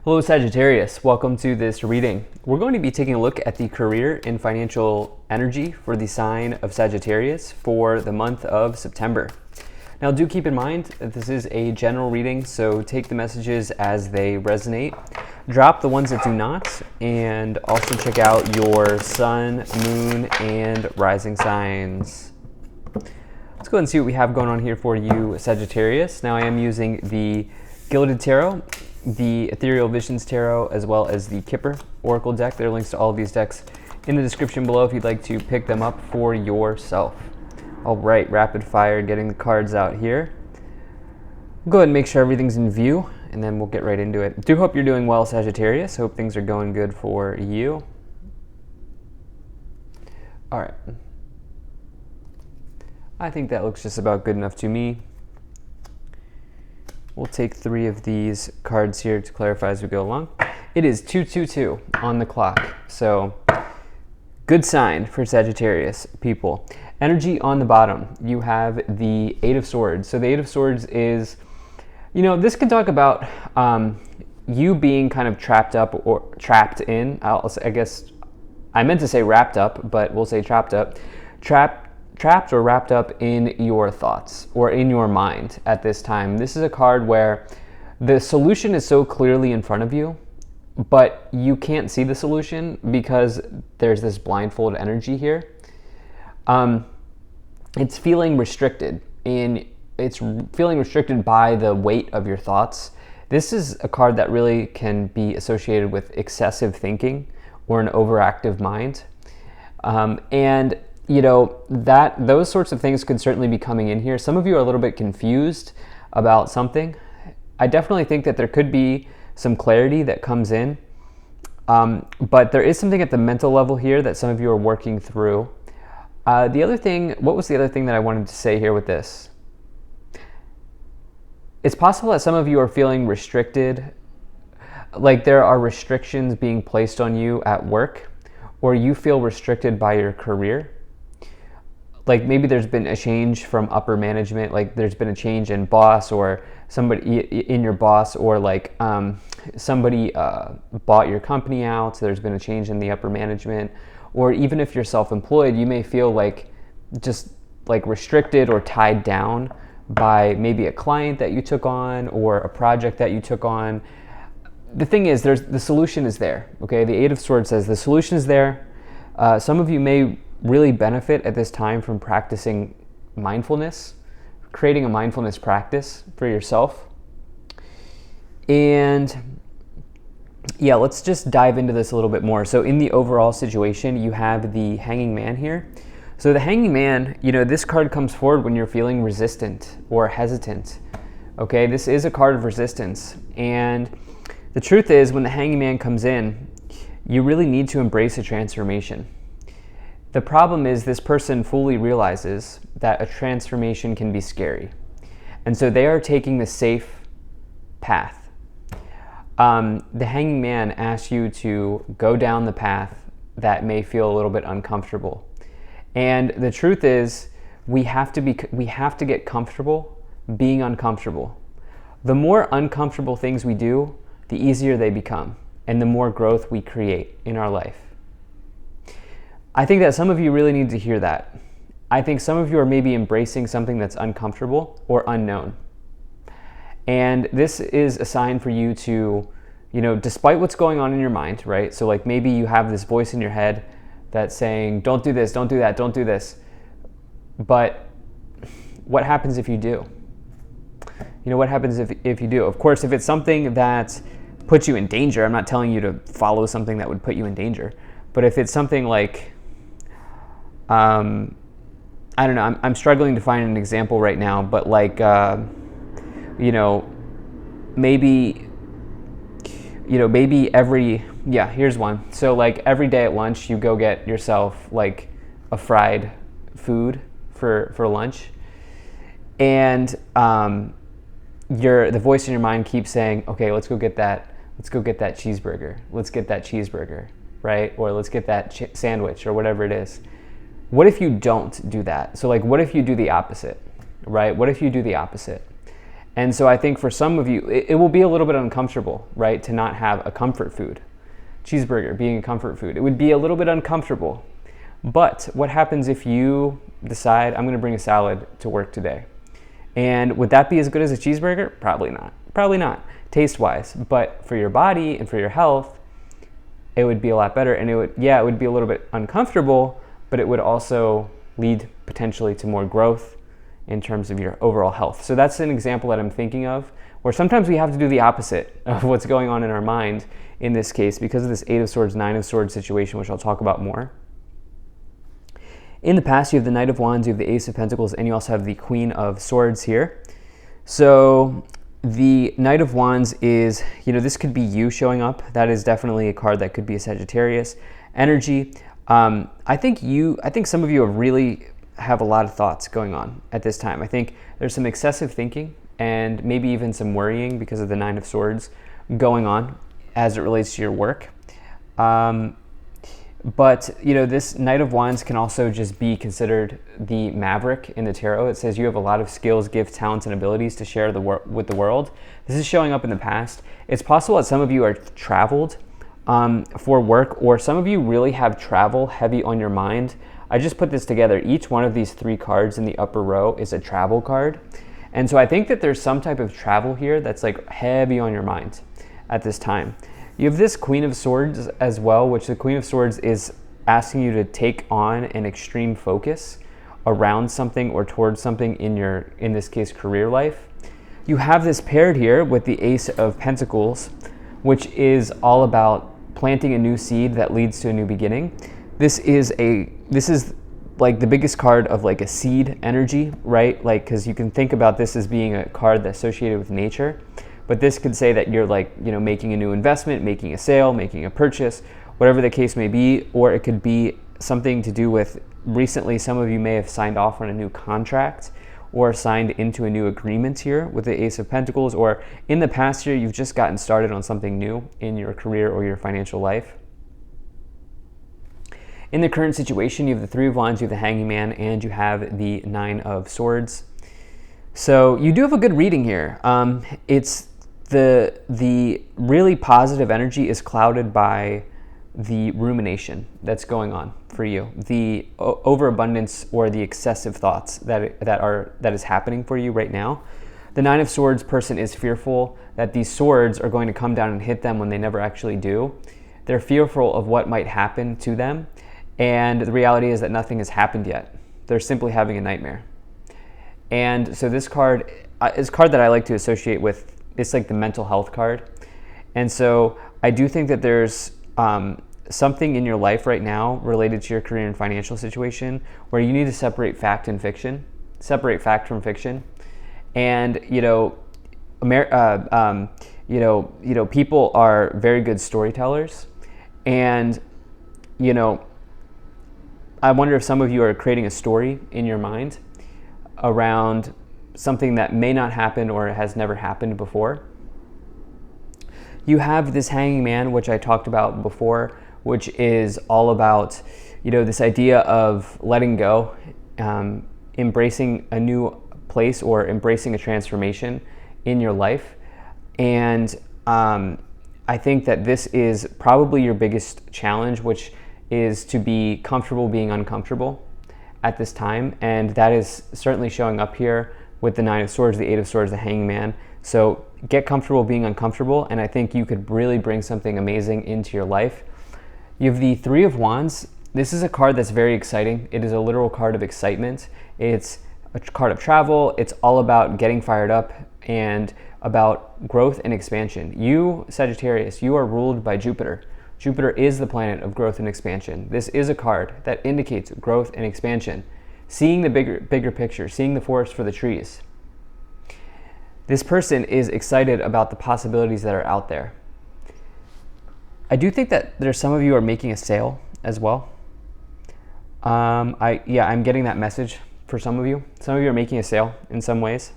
Hello Sagittarius, welcome to this reading. We're going to be taking a look at the career and financial energy for the sign of Sagittarius for the month of September. Now do keep in mind that this is a general reading, so take the messages as they resonate. Drop the ones that do not, and also check out your sun, moon, and rising signs. Let's go ahead and see what we have going on here for you, Sagittarius. Now I am using the Gilded Tarot, the Ethereal Visions Tarot, as well as the Kipper Oracle deck. There are links to all of these decks in the description below if you'd like to pick them up for yourself. All right, rapid fire, getting the cards out here. Go ahead and make sure everything's in view, and then we'll get right into it. Do hope you're doing well, Sagittarius. Hope things are going good for you. All right. I think that looks just about good enough to me. We'll take 3 of these cards here to clarify as we go along. It is 2:22 on the clock, so good sign for Sagittarius people. Energy on the bottom, you have the 8 of Swords. So the 8 of Swords is, this can talk about you being kind of trapped up or trapped in. I guess I meant to say wrapped up, but we'll say trapped up. Trapped or wrapped up in your thoughts or in your mind at this time. This is a card where the solution is so clearly in front of you, but you can't see the solution because there's this blindfold energy here. It's feeling restricted, and it's feeling restricted by the weight of your thoughts. This is a card that really can be associated with excessive thinking or an overactive mind. Those sorts of things could certainly be coming in here. Some of you are a little bit confused about something. I definitely think that there could be some clarity that comes in, but there is something at the mental level here that some of you are working through. What was the other thing that I wanted to say here with this? It's possible that some of you are feeling restricted, like there are restrictions being placed on you at work, or you feel restricted by your career. Like maybe there's been a change from upper management, like there's been a change in boss or somebody in your boss, or like somebody bought your company out, so there's been a change in the upper management. Or even if you're self-employed, you may feel like just like restricted or tied down by maybe a client that you took on or a project that you took on. The thing is, the solution is there, okay? The 8 of Swords says the solution is there. Some of you may really benefit at this time from practicing mindfulness, creating a mindfulness practice for yourself. And yeah, let's just dive into this a little bit more. So in the overall situation, you have the Hanging Man here. So the Hanging Man, this card comes forward when you're feeling resistant or hesitant, okay? This is a card of resistance. And the truth is, when the Hanging Man comes in, you really need to embrace a transformation. The problem is this person fully realizes that a transformation can be scary. And so they are taking the safe path. The Hanging Man asks you to go down the path that may feel a little bit uncomfortable. And the truth is, we have to get comfortable being uncomfortable. The more uncomfortable things we do, the easier they become, and the more growth we create in our life. I think that some of you really need to hear that. I think some of you are maybe embracing something that's uncomfortable or unknown. And this is a sign for you to, despite what's going on in your mind, right? So like maybe you have this voice in your head that's saying, don't do this, don't do that, don't do this. But what happens if you do? What happens if you do? Of course, if it's something that puts you in danger, I'm not telling you to follow something that would put you in danger. But if it's something like, I don't know, I'm struggling to find an example right now, but like, maybe here's one. So like every day at lunch, you go get yourself like a fried food for lunch. And the voice in your mind keeps saying, okay, let's go get that cheeseburger. Let's get that cheeseburger, right? Or let's get that sandwich or whatever it is. What if you don't do that? So like, what if you do the opposite, right? What if you do the opposite? And so I think for some of you, it will be a little bit uncomfortable, right, to not have a comfort food. Cheeseburger being a comfort food. It would be a little bit uncomfortable. But what happens if you decide, I'm going to bring a salad to work today? And would that be as good as a cheeseburger? Probably not. Probably not, taste-wise. But for your body and for your health, it would be a lot better. And it would be a little bit uncomfortable, but it would also lead potentially to more growth in terms of your overall health. So that's an example that I'm thinking of, where sometimes we have to do the opposite of what's going on in our mind in this case because of this 8 of Swords, 9 of Swords situation, which I'll talk about more. In the past, you have the Knight of Wands, you have the Ace of Pentacles, and you also have the Queen of Swords here. So the Knight of Wands is, this could be you showing up. That is definitely a card that could be a Sagittarius energy. I think some of you have a lot of thoughts going on at this time. I think there's some excessive thinking and maybe even some worrying because of the 9 of Swords going on as it relates to your work. But this Knight of Wands can also just be considered the maverick in the tarot. It says you have a lot of skills, gifts, talents, and abilities to share with the world. This is showing up in the past. It's possible that some of you are traveled for work, or some of you really have travel heavy on your mind. I just put this together. Each one of these 3 cards in the upper row is a travel card. And so I think that there's some type of travel here that's like heavy on your mind at this time. You have this Queen of Swords as well, which the Queen of Swords is asking you to take on an extreme focus around something or towards something in this case, career life. You have this paired here with the Ace of Pentacles, which is all about planting a new seed that leads to a new beginning. This is like the biggest card of like a seed energy, right? Like, because you can think about this as being a card that's associated with nature, but this could say that you're like, making a new investment, making a sale, making a purchase, whatever the case may be, or it could be something to do with recently some of you may have signed off on a new contract or signed into a new agreement here with the Ace of Pentacles, or in the past year, you've just gotten started on something new in your career or your financial life. In the current situation, you have the 3 of Wands, you have the Hanging Man, and you have the 9 of Swords. So you do have a good reading here. It's the really positive energy is clouded by the rumination that's going on for you, the overabundance or the excessive thoughts that is happening for you right now. The 9 of Swords person is fearful that these swords are going to come down and hit them when they never actually do. They're fearful of what might happen to them. And the reality is that nothing has happened yet. They're simply having a nightmare. And so this card is a card that I like to associate with, it's like the mental health card. And so I do think that there's something in your life right now related to your career and financial situation where you need to separate fact and fiction, separate fact from fiction. And, people are very good storytellers. And, I wonder if some of you are creating a story in your mind around something that may not happen or has never happened before. You have this Hanging Man, which I talked about before, which is all about, this idea of letting go, embracing a new place or embracing a transformation in your life. And I think that this is probably your biggest challenge, which is to be comfortable being uncomfortable at this time. And that is certainly showing up here with the 9 of Swords, the 8 of Swords, the Hanging Man. So get comfortable being uncomfortable, and I think you could really bring something amazing into your life. You have the 3 of Wands. This is a card that's very exciting. It is a literal card of excitement. It's a card of travel. It's all about getting fired up and about growth and expansion. You, Sagittarius, you are ruled by Jupiter. Jupiter is the planet of growth and expansion. This is a card that indicates growth and expansion. Seeing the bigger picture, seeing the forest for the trees. This person is excited about the possibilities that are out there. I do think that there's some of you are making a sale as well. I'm getting that message for some of you. Some of you are making a sale in some ways,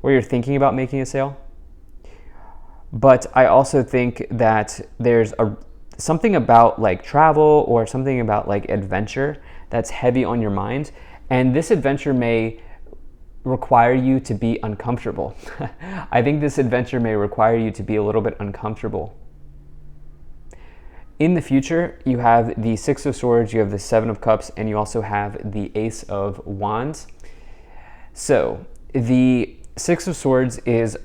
or you're thinking about making a sale. But I also think that there's something about like travel or something about like adventure that's heavy on your mind. And this adventure may require you to be uncomfortable. I think this adventure may require you to be a little bit uncomfortable. In the future, you have the Six of Swords, you have the Seven of Cups, and you also have the Ace of Wands. So the Six of Swords is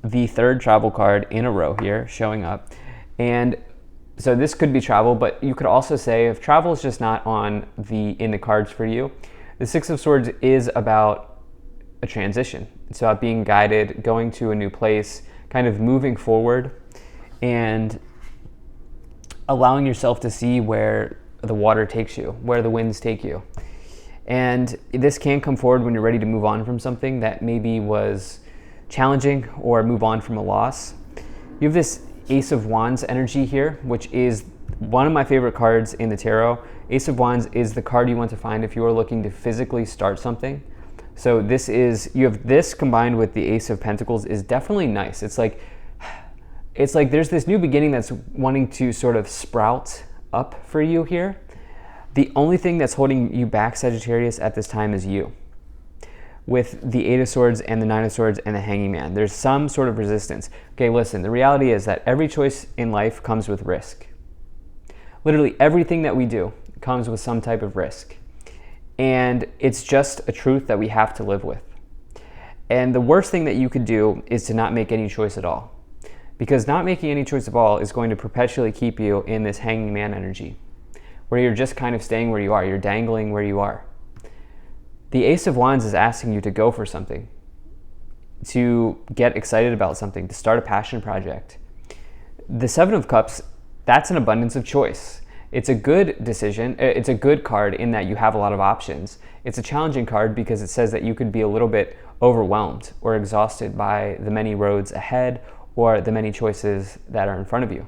the third travel card in a row here showing up. And so this could be travel, but you could also say if travel is just not in the cards for you, the Six of Swords is about a transition. It's about being guided, going to a new place, kind of moving forward, and allowing yourself to see where the water takes you, where the winds take you. And this can come forward when you're ready to move on from something that maybe was challenging or move on from a loss. You have this Ace of Wands energy here, which is one of my favorite cards in the tarot. Ace of Wands is the card you want to find if you are looking to physically start something. So you have this combined with the Ace of Pentacles is definitely nice. It's like there's this new beginning that's wanting to sort of sprout up for you here. The only thing that's holding you back, Sagittarius, at this time is you. With the Eight of Swords and the Nine of Swords and the Hanging Man, there's some sort of resistance. Okay, listen, the reality is that every choice in life comes with risk. Literally everything that we do comes with some type of risk. And it's just a truth that we have to live with. And the worst thing that you could do is to not make any choice at all. Because not making any choice at all is going to perpetually keep you in this Hanging Man energy, where you're just kind of staying where you are. You're dangling where you are. The Ace of Wands is asking you to go for something, to get excited about something, to start a passion project. The Seven of Cups, that's an abundance of choice. It's a good decision. It's a good card in that you have a lot of options. It's a challenging card because it says that you could be a little bit overwhelmed or exhausted by the many roads ahead or the many choices that are in front of you.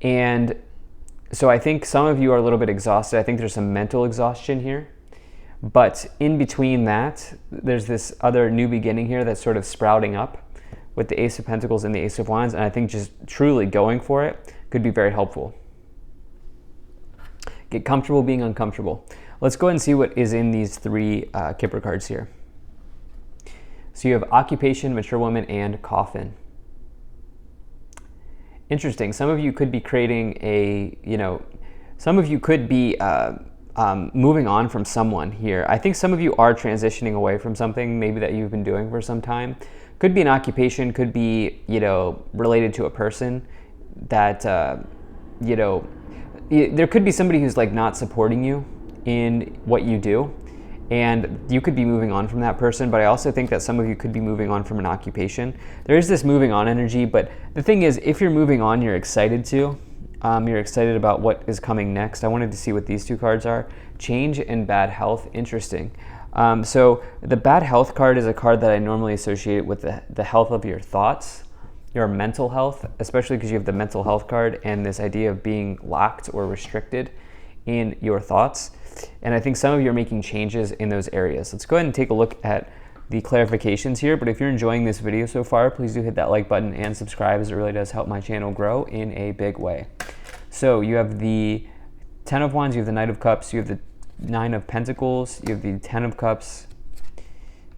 And so I think some of you are a little bit exhausted. I think there's some mental exhaustion here. But in between that, there's this other new beginning here that's sort of sprouting up with the Ace of Pentacles and the Ace of Wands. And I think just truly going for it could be very helpful. Get comfortable being uncomfortable. Let's go ahead and see what is in these three Kipper cards here. So you have Occupation, Mature Woman, and Coffin. Interesting. Some of you could be creating some of you could be moving on from someone here. I think some of you are transitioning away from something maybe that you've been doing for some time. Could be an occupation, could be, related to a person that, there could be somebody who's like not supporting you in what you do. And you could be moving on from that person, but I also think that some of you could be moving on from an occupation. There is this moving on energy, but the thing is, if you're moving on, you're excited to. You're excited about what is coming next. I wanted to see what these two cards are. Change and Bad Health. Interesting. So the Bad Health card is a card that I normally associate with the health of your thoughts, your mental health, especially because you have the mental health card and this idea of being locked or restricted in your thoughts. And I think some of you are making changes in those areas. Let's go ahead and take a look at the clarifications here. But if you're enjoying this video so far, please do hit that like button and subscribe, as it really does help my channel grow in a big way. So you have the Ten of Wands, you have the Knight of Cups, you have the Nine of Pentacles, you have the Ten of Cups,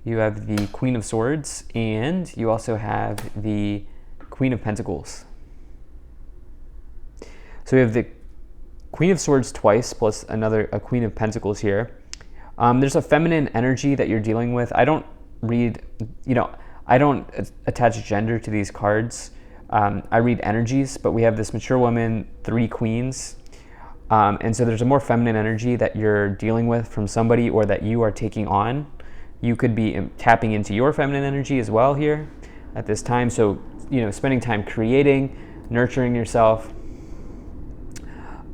you have the Queen of Swords, and you also have the Queen of Pentacles. So we have the Queen of Swords twice, plus a Queen of Pentacles here. There's a feminine energy that you're dealing with. I don't attach gender to these cards. I read energies, but we have this Mature Woman, three Queens. And so there's a more feminine energy that you're dealing with from somebody or that you are taking on. You could be tapping into your feminine energy as well here at this time. So, spending time creating, nurturing yourself.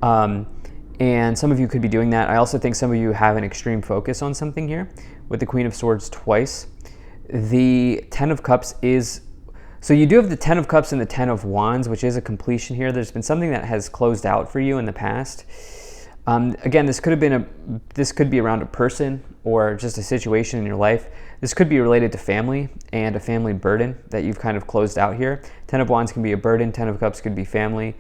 And some of you could be doing that. I also think some of you have an extreme focus on something here with the Queen of Swords twice. The Ten of Cups so you do have the Ten of Cups and the Ten of Wands, which is a completion here. There's been something that has closed out for you in the past. Again, this could be around a person or just a situation in your life. This could be related to family and a family burden that you've kind of closed out here. Ten of Wands can be a burden. Ten of Cups could be family.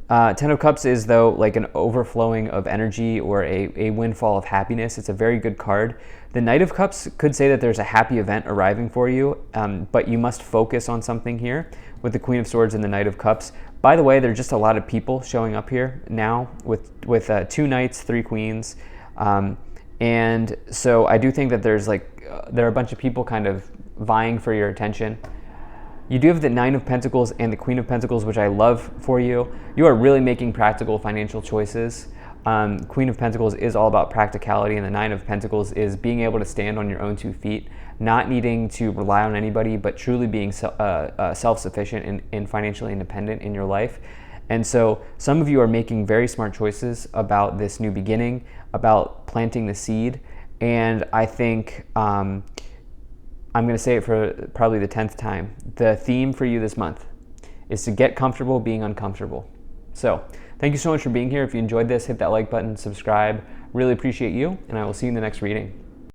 Ten of Cups is, though, like an overflowing of energy or a windfall of happiness. It's a very good card. The Knight of Cups could say that there's a happy event arriving for you, but you must focus on something here with the Queen of Swords and the Knight of Cups. By the way, there's just a lot of people showing up here now with 2 knights, 3 queens. And so I do think that there are a bunch of people kind of vying for your attention. You do have the Nine of Pentacles and the Queen of Pentacles, which I love for you. You are really making practical financial choices. Queen of Pentacles is all about practicality, and the Nine of Pentacles is being able to stand on your own 2 feet, not needing to rely on anybody, but truly being self-sufficient and financially independent in your life. And so some of you are making very smart choices about this new beginning, about planting the seed. And I think I'm going to say it for probably the 10th time. The theme for you this month is to get comfortable being uncomfortable. So thank you so much for being here. If you enjoyed this, hit that like button, subscribe. Really appreciate you, and I will see you in the next reading.